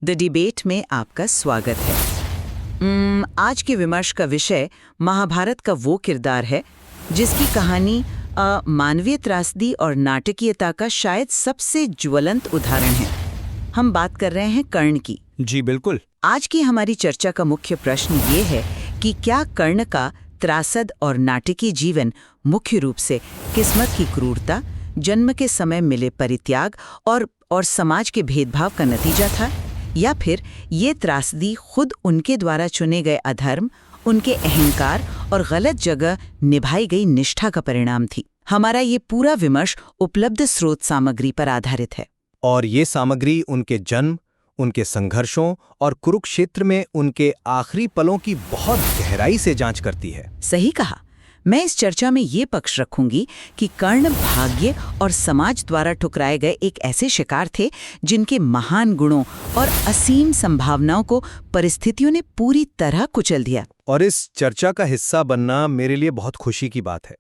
The debate में आपका स्वागत है। आज के विमर्श का विषय महाभारत का वो किरदार है जिसकी कहानी मानवीय त्रासदी और नाटकीयता का शायद सबसे ज्वलंत उदाहरण है। हम बात कर रहे हैं कर्ण की। जी बिल्कुल। आज की हमारी चर्चा का मुख्य प्रश्न ये है कि क्या कर्ण का त्रासद और नाटकीय जीवन मुख्य रूप से किस्मत की क्रूरता, जन्म के समय मिले परित्याग और समाज के भेदभाव का नतीजा था, या फिर ये त्रासदी खुद उनके द्वारा चुने गए अधर्म, उनके अहंकार और गलत जगह निभाई गई निष्ठा का परिणाम थी। हमारा ये पूरा विमर्श उपलब्ध स्रोत सामग्री पर आधारित है। और ये सामग्री उनके जन्म, उनके संघर्षों और कुरुक्षेत्र में उनके आखिरी पलों की बहुत गहराई से जांच करती है। सही कहा। मैं इस चर्चा में ये पक्ष रखूंगी कि कर्ण भाग्य और समाज द्वारा ठुकराए गए एक ऐसे शिकार थे जिनके महान गुणों और असीम संभावनाओं को परिस्थितियों ने पूरी तरह कुचल दिया। और इस चर्चा का हिस्सा बनना मेरे लिए बहुत खुशी की बात है।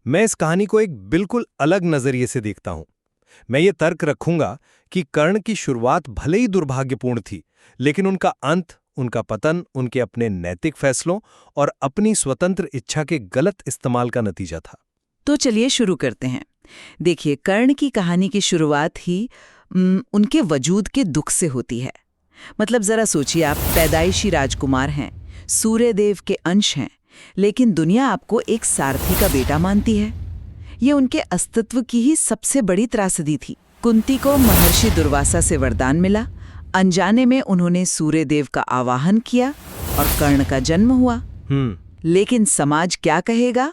मैं इस कहानी को एक बिल्कुल अलग नजरिए से देखता हूं। मैं ये तर्क रखूंगा कि कर्ण की शुरुआत भले ही दुर्भाग्यपूर्ण थी, लेकिन उनका अंत, उनका पतन उनके अपने नैतिक फैसलों और अपनी स्वतंत्र इच्छा के गलत इस्तेमाल का नतीजा था। तो चलिए शुरू करते हैं। देखिए, कर्ण की कहानी की शुरुआत ही उनके वजूद के दुख से होती है। मतलब जरा सोचिए, आप पैदाइशी राजकुमार हैं, सूर्यदेव के अंश हैं, लेकिन दुनिया आपको एक सारथी का बेटा मानती है। ये उनके अस्तित्व की ही सबसे बड़ी त्रासदी थी। कुंती को महर्षि दुर्वासा से वरदान मिला, अनजाने में उन्होंने सूर्यदेव का आवाहन किया और कर्ण का जन्म हुआ। लेकिन समाज क्या कहेगा,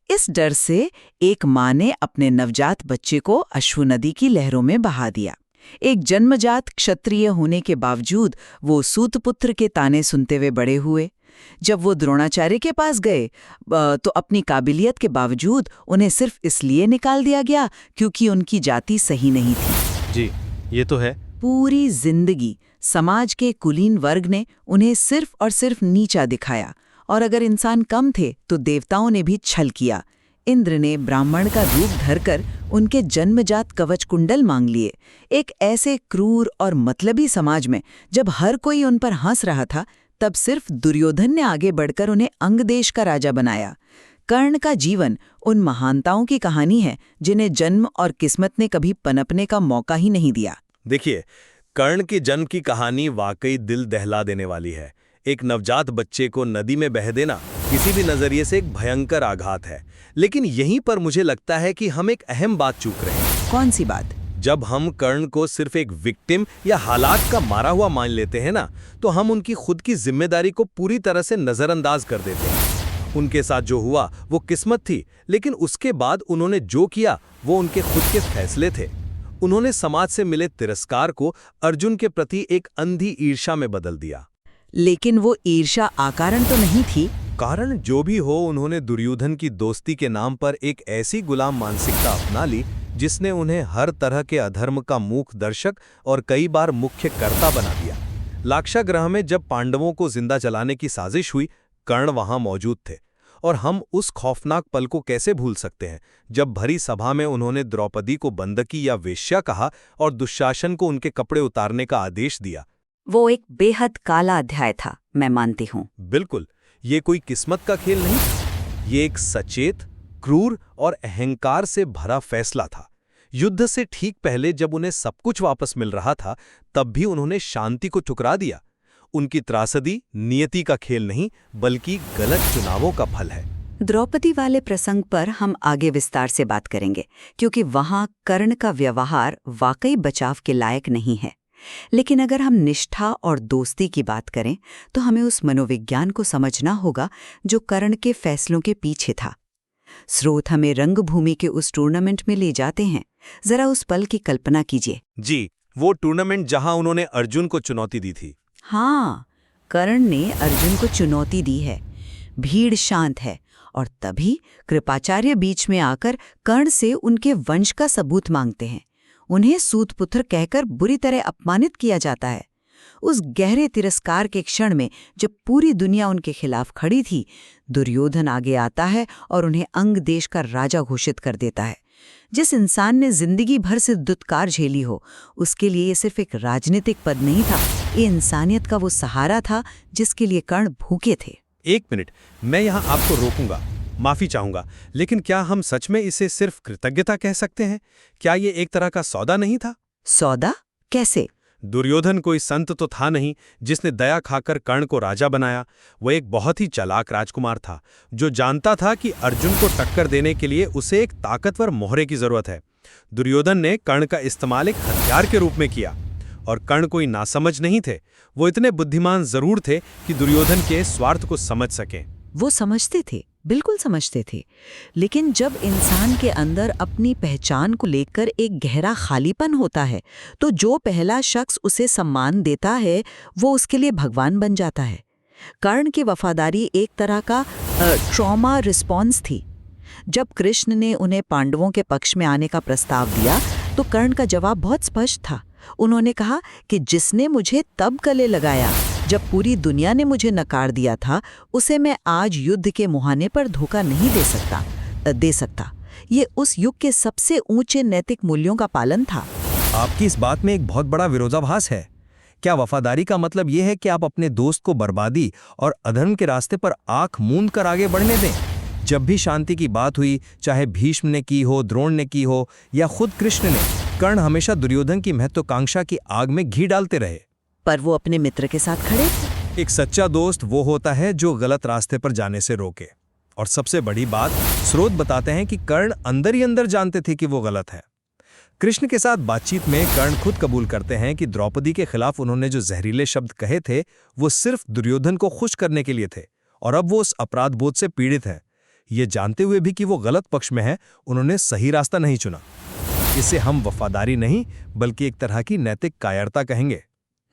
इस डर से एक माँ ने अपने नवजात बच्चे को अश्व नदी की लहरों में बहा दिया। एक जन्मजात क्षत्रिय होने के बावजूद वो सूतपुत्र के ताने सुनते हुए बड़े हुए। जब वो द्रोणाचार्य के पास गए तो अपनी काबिलियत के बावजूद उन्हें सिर्फ इसलिए निकाल दिया गया क्योंकि उनकी जाति सही नहीं थी। जी, ये तो है। पूरी जिंदगी समाज के कुलीन वर्ग ने उन्हें सिर्फ और सिर्फ नीचा दिखाया, और अगर इंसान कम थे तो देवताओं ने भी छल किया। इंद्र ने ब्राह्मण का रूप धरकर उनके जन्मजात कवच कुंडल मांग लिए। एक ऐसे क्रूर और मतलबी समाज में जब हर कोई उन पर हंस रहा था, तब सिर्फ दुर्योधन ने आगे बढ़कर उन्हें अंग देश का राजा बनाया। कर्ण का जीवन उन महानताओं की कहानी है जिन्हें जन्म और किस्मत ने कभी पनपने का मौका ही नहीं दिया। देखिए, कर्ण के जन्म की कहानी वाकई दिल दहला देने वाली है। एक नवजात बच्चे को नदी में बह देना किसी भी नजरिए से एक भयंकर आघात है। लेकिन यहीं पर मुझे लगता है कि हम एक अहम बात चूक रहे हैं। कौन सी बात? जब हम कर्ण को सिर्फ एक विक्टिम या हालात का मारा हुआ मान लेते हैं ना, तो हम उनकी खुद की जिम्मेदारी को पूरी तरह से नजरअंदाज कर देते हैं। उनके साथ जो हुआ वो किस्मत थी, लेकिन उसके बाद उन्होंने जो किया वो उनके खुद के फैसले थे। उन्होंने समाज से मिले तिरस्कार को अर्जुन के प्रति एक अंधी ईर्ष्या में बदल दिया। लेकिन वो ईर्ष्या अकारण तो नहीं थी। कारण जो भी हो, उन्होंने दुर्योधन की दोस्ती के नाम पर एक ऐसी गुलाम मानसिकता अपना ली जिसने उन्हें हर तरह के अधर्म का मूक दर्शक और कई बार मुख्य कर्ता बना दिया। लाक्षागृह में जब पांडवों को जिंदा जलाने की साजिश हुई, कर्ण वहां मौजूद थे। और हम उस खौफनाक पल को कैसे भूल सकते हैं जब भरी सभा में उन्होंने द्रौपदी को बंदकी या वेश्या कहा और दुशासन को उनके कपड़े उतारने का आदेश दिया। वो एक बेहद काला अध्याय था, मैं मानती हूँ। बिल्कुल, ये कोई किस्मत का खेल नहीं था। ये एक सचेत, क्रूर और अहंकार से भरा फैसला था। युद्ध से ठीक पहले जब उन्हें सब कुछ वापस मिल रहा था, तब भी उन्होंने शांति को ठुकरा दिया। उनकी त्रासदी नियति का खेल नहीं, बल्कि गलत चुनावों का फल है। द्रौपदी वाले प्रसंग पर हम आगे विस्तार से बात करेंगे, क्योंकि वहां कर्ण का व्यवहार वाकई बचाव के लायक नहीं है। लेकिन अगर हम निष्ठा और दोस्ती की बात करें, तो हमें उस मनोविज्ञान को समझना होगा जो कर्ण के फैसलों के पीछे था। स्रोत हमें रंगभूमि के उस टूर्नामेंट में ले जाते हैं। जरा उस पल की कल्पना कीजिए। जी, वो टूर्नामेंट जहां उन्होंने अर्जुन को चुनौती दी थी। हाँ, कर्ण ने अर्जुन को चुनौती दी है। भीड़ शांत है और तभी कृपाचार्य बीच में आकर कर्ण से उनके वंश का सबूत मांगते हैं। उन्हें सूतपुत्र कहकर बुरी तरह अपमानित किया जाता है। उस गहरे तिरस्कार के क्षण में जब पूरी दुनिया उनके खिलाफ खड़ी थी, दुर्योधन आगे आता है और उन्हें अंग देश का राजा घोषित कर देता है। जिस इंसान ने जिंदगी भर से दुत्कार झेली हो, उसके लिए ये सिर्फ एक राजनीतिक पद नहीं था, ये इंसानियत का वो सहारा था जिसके लिए कर्ण भूखे थे। एक मिनट, मैं यहाँ आपको रोकूंगा, माफी चाहूंगा, लेकिन क्या हम सच में इसे सिर्फ कृतज्ञता कह सकते हैं? क्या ये एक तरह का सौदा नहीं था? सौदा? कैसे? दुर्योधन कोई संत तो था नहीं जिसने दया खाकर कर्ण को राजा बनाया। वो एक बहुत ही चालाक राजकुमार था जो जानता था कि अर्जुन को टक्कर देने के लिए उसे एक ताकतवर मोहरे की जरूरत है। दुर्योधन ने कर्ण का इस्तेमाल एक हथियार के रूप में किया, और कर्ण कोई नासमझ नहीं थे। वो इतने बुद्धिमान जरूर थे कि दुर्योधन के स्वार्थ को समझ सकें। वो समझते थे, बिल्कुल समझते थे। लेकिन जब इंसान के अंदर अपनी पहचान को लेकर एक गहरा खालीपन होता है, तो जो पहला शख्स उसे सम्मान देता है वो उसके लिए भगवान बन जाता है। कर्ण की वफादारी एक तरह का ट्रॉमा रिस्पॉन्स थी। जब कृष्ण ने उन्हें पांडवों के पक्ष में आने का प्रस्ताव दिया तो कर्ण का जवाब बहुत स्पष्ट था। उन्होंने कहा कि जिसने मुझे तब गले लगाया जब पूरी दुनिया ने मुझे नकार दिया था, उसे मैं आज युद्ध के मुहाने पर धोखा नहीं दे सकता। ये उस युग के सबसे ऊंचे नैतिक मूल्यों का पालन था। आपकी इस बात में एक बहुत बड़ा विरोधाभास है। क्या वफादारी का मतलब यह है कि आप अपने दोस्त को बर्बादी और अधर्म के रास्ते पर आंख मूंद कर आगे बढ़ने दें? जब भी शांति की बात हुई, चाहे भीष्म ने की हो, द्रोण ने की हो या खुद कृष्ण ने, कर्ण हमेशा दुर्योधन की महत्वाकांक्षा की आग में घी डालते रहे। पर वो अपने मित्र के साथ खड़े थे। एक सच्चा दोस्त वो होता है जो गलत रास्ते पर जाने से रोके। और सबसे बड़ी बात, स्रोत बताते हैं कि कर्ण अंदर ही अंदर जानते थे कि वो गलत है। कृष्ण के साथ बातचीत में कर्ण खुद कबूल करते हैं कि द्रौपदी के खिलाफ उन्होंने जो जहरीले शब्द कहे थे वो सिर्फ दुर्योधन को खुश करने के लिए थे, और अब वो उस अपराध बोध से पीड़ित है। ये जानते हुए भी कि वो गलत पक्ष में है, उन्होंने सही रास्ता नहीं चुना। इसे हम वफादारी नहीं बल्कि एक तरह की नैतिक कायरता कहेंगे।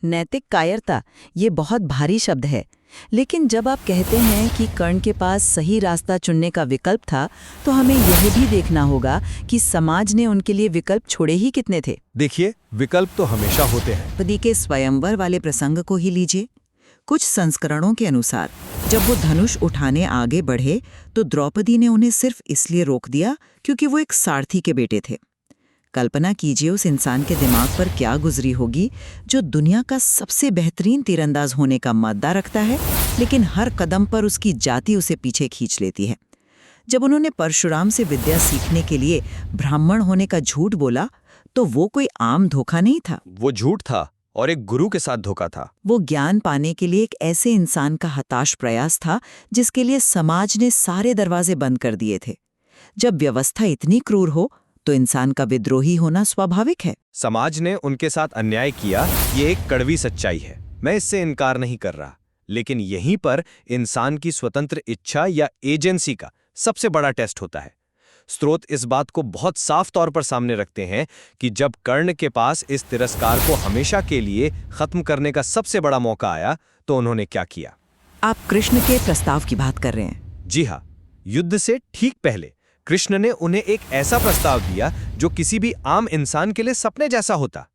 नैतिक कायरता, ये बहुत भारी शब्द है। लेकिन जब आप कहते हैं कि कर्ण के पास सही रास्ता चुनने का विकल्प था, तो हमें यह भी देखना होगा कि समाज ने उनके लिए विकल्प छोड़े ही कितने थे। देखिए, विकल्प तो हमेशा होते हैं। द्रौपदी के स्वयंवर वाले प्रसंग को ही लीजिए। कुछ संस्करणों के अनुसार जब वो धनुष उठाने आगे बढ़े तो द्रौपदी ने उन्हें सिर्फ इसलिए रोक दिया क्योंकि वो एक सारथी के बेटे थे। कल्पना कीजिए उस इंसान के दिमाग पर क्या गुजरी होगी जो दुनिया का सबसे बेहतरीन तीरंदाज होने का मादा रखता है, लेकिन हर कदम पर उसकी जाति उसे पीछे खींच लेती है। जब उन्होंने परशुराम से विद्या सीखने के लिए ब्राह्मण होने का झूठ बोला तो वो कोई आम धोखा नहीं था। वो झूठ था और एक गुरु के साथ धोखा था। वो ज्ञान पाने के लिए एक ऐसे इंसान का हताश प्रयास था जिसके लिए समाज ने सारे दरवाजे बंद कर दिए थे। जब व्यवस्था इतनी क्रूर हो तो इंसान का विद्रोही होना स्वाभाविक है। समाज ने उनके साथ अन्याय किया, ये एक कड़वी सच्चाई है, मैं इससे इनकार नहीं कर रहा। लेकिन यहीं पर इंसान की स्वतंत्र इच्छा या एजेंसी का सबसे बड़ा टेस्ट होता है। स्रोत इस बात को बहुत साफ तौर पर सामने रखते हैं कि जब कर्ण के पास इस तिरस्कार को हमेशा के लिए खत्म करने का सबसे बड़ा मौका आया तो उन्होंने क्या किया? आप कृष्ण के प्रस्ताव की बात कर रहे हैं? जी हाँ, युद्ध से ठीक पहले कृष्ण ने उन्हें एक ऐसा प्रस्ताव दिया जो किसी भी आम इंसान के लिए सपने जैसा होता।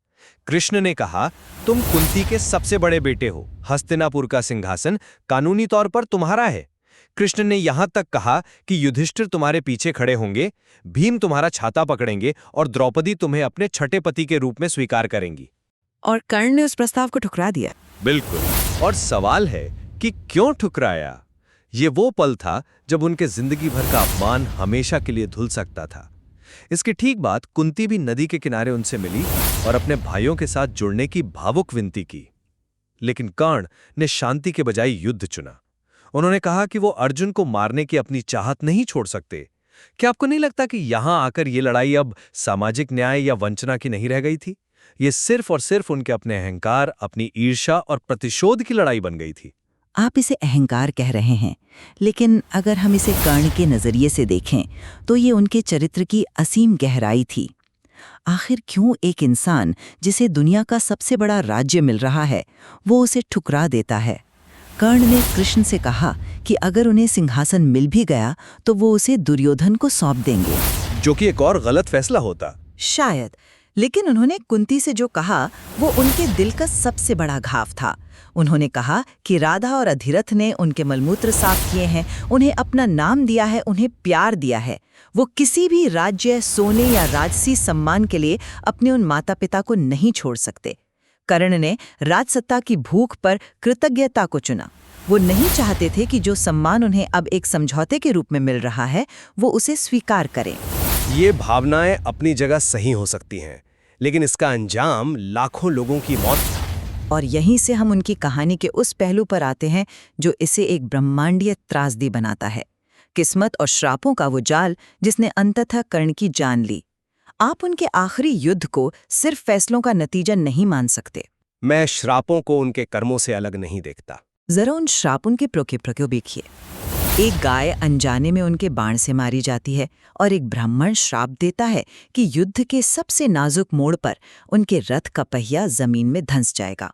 कृष्ण ने कहा, तुम कुंती के सबसे बड़े बेटे हो, हस्तिनापुर का सिंहासन कानूनी तौर पर तुम्हारा है। कृष्ण ने यहां तक कहा कि युधिष्ठिर तुम्हारे पीछे खड़े होंगे, भीम तुम्हारा छाता पकड़ेंगे और द्रौपदी तुम्हें अपने छठे पति के रूप में स्वीकार करेंगी। और कर्ण ने उस प्रस्ताव को ठुकरा दिया। बिल्कुल, और सवाल है कि क्यों ठुकराया? ये वो पल था जब उनके जिंदगी भर का अपमान हमेशा के लिए धुल सकता था। इसके ठीक बाद कुंती भी नदी के किनारे उनसे मिली और अपने भाइयों के साथ जुड़ने की भावुक विनती की। लेकिन कर्ण ने शांति के बजाय युद्ध चुना। उन्होंने कहा कि वो अर्जुन को मारने की अपनी चाहत नहीं छोड़ सकते। क्या आपको नहीं लगता कि यहां आकर ये लड़ाई अब सामाजिक न्याय या वंचना की नहीं रह गई थी? ये सिर्फ और सिर्फ उनके अपने अहंकार, अपनी ईर्ष्या और प्रतिशोध की लड़ाई बन गई थी। आप इसे अहंकार कह रहे हैं, लेकिन अगर हम इसे कर्ण के नजरिए से देखें तो ये उनके चरित्र की असीम गहराई थी। आखिर क्यों एक इंसान जिसे दुनिया का सबसे बड़ा राज्य मिल रहा है वो उसे ठुकरा देता है? कर्ण ने कृष्ण से कहा कि अगर उन्हें सिंहासन मिल भी गया तो वो उसे दुर्योधन को सौंप देंगे, जो कि एक और गलत फैसला होता शायद। लेकिन उन्होंने कुंती से जो कहा वो उनके दिल का सबसे बड़ा घाव था। उन्होंने कहा कि राधा और अधिरथ ने उनके मलमूत्र साफ किए हैं, उन्हें अपना नाम दिया है, उन्हें प्यार दिया है। वो किसी भी राज्य, सोने या राजसी सम्मान के लिए अपने उन माता पिता को नहीं छोड़ सकते। कर्ण ने राजसत्ता की भूख पर कृतज्ञता को चुना। वो नहीं चाहते थे कि जो सम्मान उन्हें अब एक समझौते के रूप में मिल रहा है वो उसे स्वीकार करें। ये भावनाएं अपनी जगह सही हो सकती हैं, लेकिन इसका अंजाम लाखों लोगों की मौत था। और यहीं से हम उनकी कहानी के उस पहलू पर आते हैं जो इसे एक ब्रह्मांडीय त्रासदी बनाता है, किस्मत और श्रापों का वो जाल जिसने अंततः कर्ण की जान ली। आप उनके आखिरी युद्ध को सिर्फ फैसलों का नतीजा नहीं मान सकते। मैं श्रापों को उनके कर्मों से अलग नहीं देखता। जरा उन श्रापों के प्रको देखिए। एक गाय अनजाने में उनके बाण से मारी जाती है और एक ब्राह्मण श्राप देता है कि युद्ध के सबसे नाजुक मोड़ पर उनके रथ का पहिया जमीन में धंस जाएगा।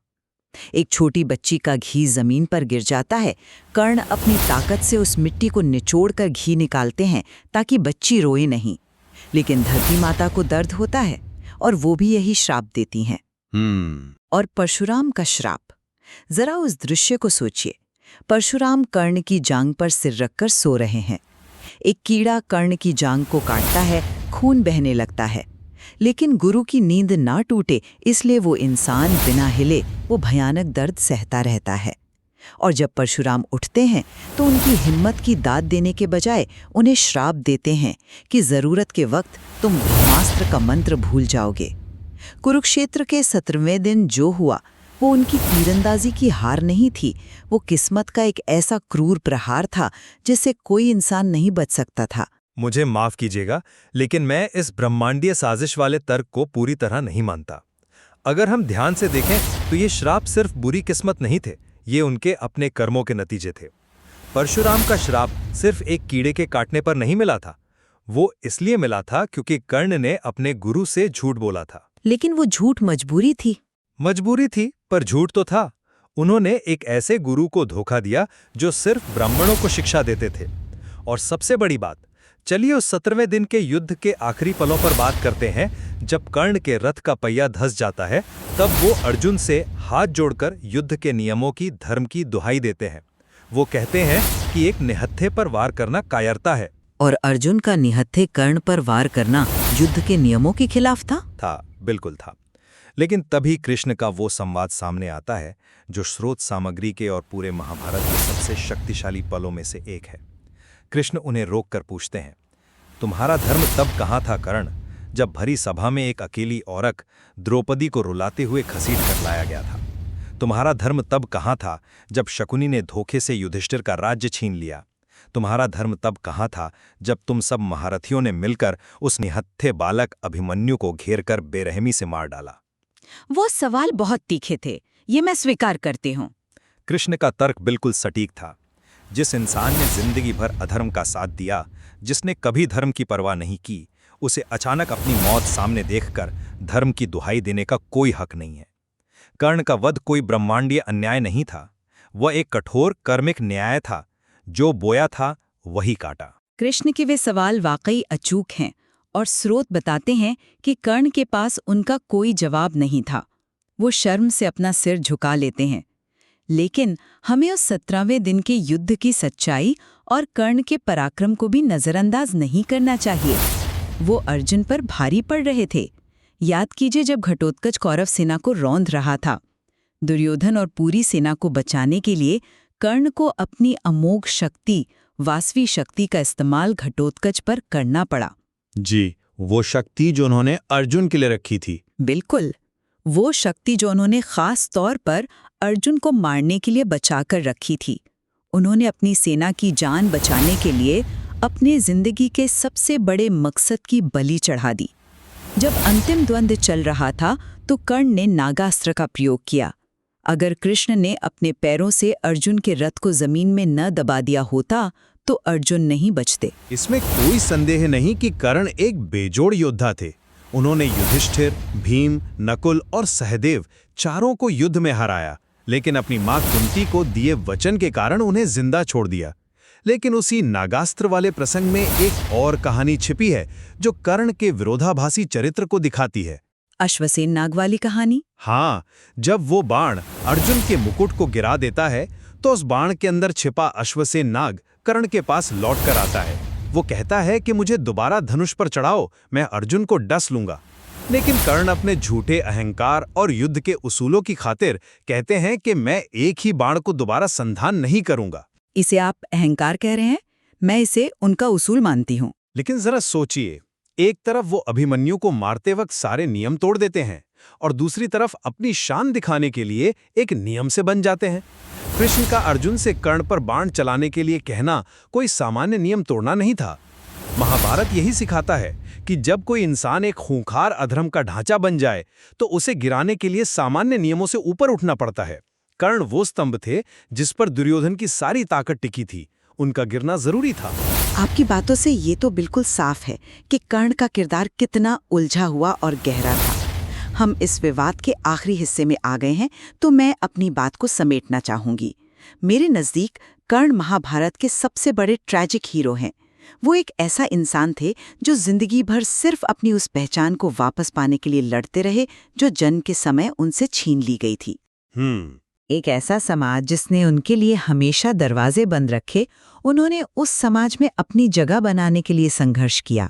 एक छोटी बच्ची का घी जमीन पर गिर जाता है। कर्ण अपनी ताकत से उस मिट्टी को निचोड़कर घी निकालते हैं ताकि बच्ची रोए नहीं, लेकिन धरती माता को दर्द होता है और वो भी यही श्राप देती हैं। और परशुराम का श्राप, जरा उस दृश्य को सोचिए। परशुराम कर्ण की जांग पर सिर रखकर सो रहे हैं। एक कीड़ा कर्ण की जांग को काटता है, खून बहने लगता है, लेकिन गुरु की नींद ना टूटे इसलिए वो इंसान बिना हिले वो भयानक दर्द सहता रहता है। और जब परशुराम उठते हैं तो उनकी हिम्मत की दाद देने के बजाय उन्हें श्राप देते हैं कि जरूरत के वक्त तुम ब्रह्मास्त्र का मंत्र भूल जाओगे। कुरुक्षेत्र के 17वें दिन जो हुआ वो उनकी तीरंदाजी की हार नहीं थी, वो किस्मत का एक ऐसा क्रूर प्रहार था जिससे कोई इंसान नहीं बच सकता था। मुझे माफ कीजिएगा, लेकिन मैं इस ब्रह्मांडीय साजिश वाले तर्क को पूरी तरह नहीं मानता। अगर हम ध्यान से देखें तो ये श्राप सिर्फ बुरी किस्मत नहीं थे, ये उनके अपने कर्मों के नतीजे थे। परशुराम का श्राप सिर्फ एक कीड़े के काटने पर नहीं मिला था, वो इसलिए मिला था क्योंकि कर्ण ने अपने गुरु से झूठ बोला था। लेकिन वो झूठ मजबूरी थी। मजबूरी थी, पर झूठ तो था। उन्होंने एक ऐसे गुरु को धोखा दिया जो सिर्फ ब्राह्मणों को शिक्षा देते थे। और सबसे बड़ी बात, चलिए उस 17वें दिन के युद्ध के आखिरी पलों पर बात करते हैं। जब कर्ण के रथ का पहिया धंस जाता है तब वो अर्जुन से हाथ जोड़कर युद्ध के नियमों की, धर्म की दुहाई देते हैं। वो कहते हैं कि एक निहत्थे पर वार करना कायरता है। और अर्जुन का निहत्थे कर्ण पर वार करना युद्ध के नियमों के खिलाफ था। बिल्कुल था। लेकिन तभी कृष्ण का वो संवाद सामने आता है जो स्रोत सामग्री के और पूरे महाभारत के सबसे शक्तिशाली पलों में से एक है। कृष्ण उन्हें रोककर पूछते हैं, तुम्हारा धर्म तब कहाँ था कर्ण, जब भरी सभा में एक अकेली औरत द्रौपदी को रुलाते हुए घसीट कर लाया गया था? तुम्हारा धर्म तब कहाँ था जब शकुनी ने धोखे से युधिष्ठिर का राज्य छीन लिया? तुम्हारा धर्म तब कहाँ था जब तुम सब महारथियों ने मिलकर उस निहत्थे बालक अभिमन्यु को घेरकर बेरहमी से मार डाला? वो सवाल बहुत तीखे थे, ये मैं स्वीकार करती हूँ। कृष्ण का तर्क बिल्कुल सटीक था। जिस इंसान ने जिंदगी भर अधर्म का साथ दिया, जिसने कभी धर्म की परवाह नहीं की, उसे अचानक अपनी मौत सामने देखकर धर्म की दुहाई देने का कोई हक नहीं है। कर्ण का वध कोई ब्रह्मांडीय अन्याय नहीं था, वह एक कठोर कर्मिक न्याय था। जो बोया था वही काटा। कृष्ण के वे सवाल वाकई अचूक हैं और स्रोत बताते हैं कि कर्ण के पास उनका कोई जवाब नहीं था। वो शर्म से अपना सिर झुका लेते हैं। लेकिन हमें उस 17वें दिन के युद्ध की सच्चाई और कर्ण के पराक्रम को भी नजरअंदाज नहीं करना चाहिए। वो अर्जुन पर भारी पड़ रहे थे। याद कीजिए, जब घटोत्कच कौरव सेना को रौंद रहा था, दुर्योधन और पूरी सेना को बचाने के लिए कर्ण को अपनी अमोघ शक्ति, वासवी शक्ति का इस्तेमाल घटोत्कच पर करना पड़ा। जी, वो शक्ति जो उन्होंने अर्जुन के लिए रखी थी। बिल्कुल, वो शक्ति जो उन्होंने खास तौर पर अर्जुन को मारने के लिए बचाकर रखी थी। उन्होंने अपनी सेना की जान बचाने के लिए अपने जिंदगी के सबसे बड़े मकसद की बलि चढ़ा दी। जब अंतिम द्वंद्व चल रहा था तो कर्ण ने नागास्त्र का प्रयोग किया। अगर कृष्ण ने अपने पैरों से अर्जुन के रथ को जमीन में न दबा दिया होता तो अर्जुन नहीं बचते। इसमें कोई संदेह नहीं कि कर्ण एक बेजोड़ योद्धा थे। उन्होंने युधिष्ठिर, भीम, नकुल और सहदेव चारों को युद्ध में हराया, लेकिन अपनी मां कुंती को दिए वचन के कारण उन्हें जिंदा छोड़ दिया। लेकिन उसी नागास्त्र वाले प्रसंग में एक और कहानी छिपी है जो कर्ण के विरोधाभासी चरित्र को दिखाती है। अश्वसेन नाग वाली कहानी? हाँ, जब वो बाण अर्जुन के मुकुट को गिरा देता है तो उस बाण के अंदर छिपा अश्वसेन नाग कर्ण के पास लौट कर आता है। वो कहता है कि मुझे दोबारा धनुष पर चढ़ाओ, मैं अर्जुन को डस लूंगा। लेकिन कर्ण अपने झूठे अहंकार और युद्ध के उसूलों की खातिर कहते हैं कि मैं एक ही बाण को दोबारा संधान नहीं करूंगा। इसे आप अहंकार कह रहे हैं? मैं इसे उनका उसूल मानती हूँ। लेकिन जरा सोचिए, एक तरफ वो अभिमन्यु को मारते वक्त सारे नियम तोड़ देते हैं और दूसरी तरफ अपनी शान दिखाने के लिए एक नियम से बन जाते हैं। कृष्ण का अर्जुन से कर्ण पर बाण चलाने के लिए कहना कोई सामान्य नियम तोड़ना नहीं था। महाभारत यही सिखाता है कि जब कोई इंसान एक खूंखार अधर्म का ढांचा बन जाए तो उसे गिराने के लिए सामान्य नियमों से ऊपर उठना पड़ता है। कर्ण वो स्तंभ थे जिस पर दुर्योधन की सारी ताकत टिकी थी, उनका गिरना जरूरी था। आपकी बातों से ये तो बिल्कुल साफ है कि कर्ण का किरदार कितना उलझा हुआ और गहरा था। हम इस विवाद के आखिरी हिस्से में आ गए हैं, तो मैं अपनी बात को समेटना चाहूंगी। मेरे नज़दीक कर्ण महाभारत के सबसे बड़े ट्रैजिक हीरो हैं। वो एक ऐसा इंसान थे जो जिंदगी भर सिर्फ अपनी उस पहचान को वापस पाने के लिए लड़ते रहे जो जन्म के समय उनसे छीन ली गई थी। एक ऐसा समाज जिसने उनके लिए हमेशा दरवाजे बंद रखे, उन्होंने उस समाज में अपनी जगह बनाने के लिए संघर्ष किया।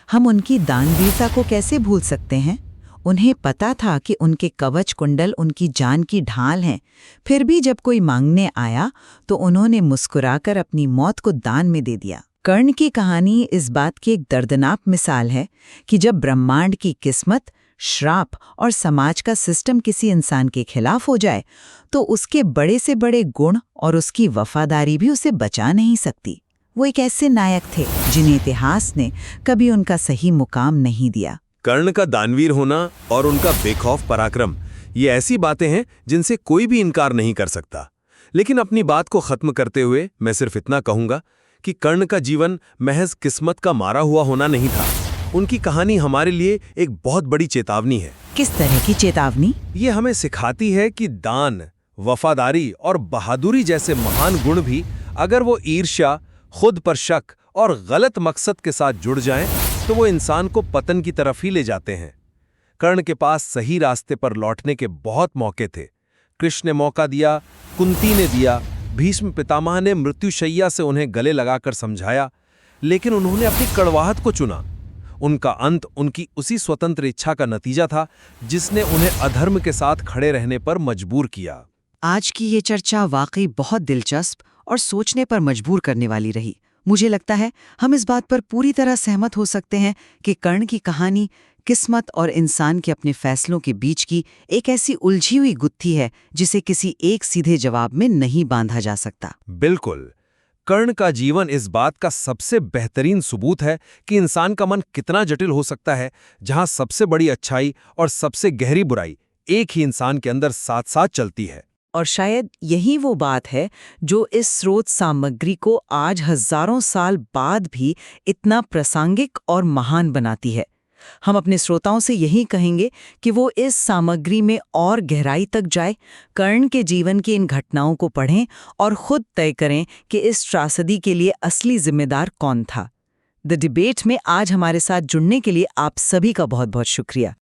हम उनकी दानवीरता को कैसे भूल सकते हैं? उन्हें पता था कि उनके कवच कुंडल उनकी जान की ढाल हैं, फिर भी जब कोई मांगने आया तो उन्होंने मुस्कुराकर अपनी मौत को दान में दे दिया। कर्ण की कहानी इस बात की एक दर्दनाक मिसाल है कि जब ब्रह्मांड की किस्मत, श्राप और समाज का सिस्टम किसी इंसान के खिलाफ हो जाए तो उसके बड़े से बड़े गुण और उसकी वफादारी भी उसे बचा नहीं सकती। वो एक ऐसे नायक थे जिन्हें इतिहास ने कभी उनका सही मुकाम नहीं दिया। कर्ण का दानवीर होना और उनका बेखौफ पराक्रम, ये ऐसी बातें हैं जिनसे कोई भी इनकार नहीं कर सकता। लेकिन अपनी बात को खत्म करते हुए मैं सिर्फ इतना कहूंगा कि कर्ण का जीवन महज किस्मत का मारा हुआ होना नहीं था। उनकी कहानी हमारे लिए एक बहुत बड़ी चेतावनी है। किस तरह की चेतावनी? ये हमें सिखाती है कि दान, वफादारी और बहादुरी जैसे महान गुण भी अगर वो ईर्ष्या, खुद पर शक और गलत मकसद के साथ जुड़ जाएं, तो वो इंसान को पतन की तरफ ही ले जाते हैं। कर्ण के पास सही रास्ते पर लौटने के बहुत मौके थे। कृष्ण ने मौका दिया, कुंती ने दिया, भीष्म पितामह ने मृत्युशैया से उन्हें गले लगाकर समझाया, लेकिन उन्होंने अपनी कड़वाहट को चुना। उनका अंत उनकी उसी स्वतंत्र इच्छा का नतीजा था जिसने उन्हें अधर्म के साथ खड़े रहने पर मजबूर किया। आज की ये चर्चा वाकई बहुत दिलचस्प और सोचने पर मजबूर करने वाली रही। मुझे लगता है हम इस बात पर पूरी तरह सहमत हो सकते हैं कि कर्ण की कहानी किस्मत और इंसान के अपने फैसलों के बीच की एक ऐसी उलझी हुई गुत्थी है जिसे किसी एक सीधे जवाब में नहीं बांधा जा सकता। बिल्कुल, कर्ण का जीवन इस बात का सबसे बेहतरीन सबूत है कि इंसान का मन कितना जटिल हो सकता है, जहां सबसे बड़ी अच्छाई और सबसे गहरी बुराई एक ही इंसान के अंदर साथ साथ चलती है। और शायद यही वो बात है जो इस स्रोत सामग्री को आज हजारों साल बाद भी इतना प्रासंगिक और महान बनाती है। हम अपने श्रोताओं से यही कहेंगे कि वो इस सामग्री में और गहराई तक जाए, कर्ण के जीवन की इन घटनाओं को पढ़ें और खुद तय करें कि इस त्रासदी के लिए असली जिम्मेदार कौन था। द डिबेट में आज हमारे साथ जुड़ने के लिए आप सभी का बहुत बहुत शुक्रिया।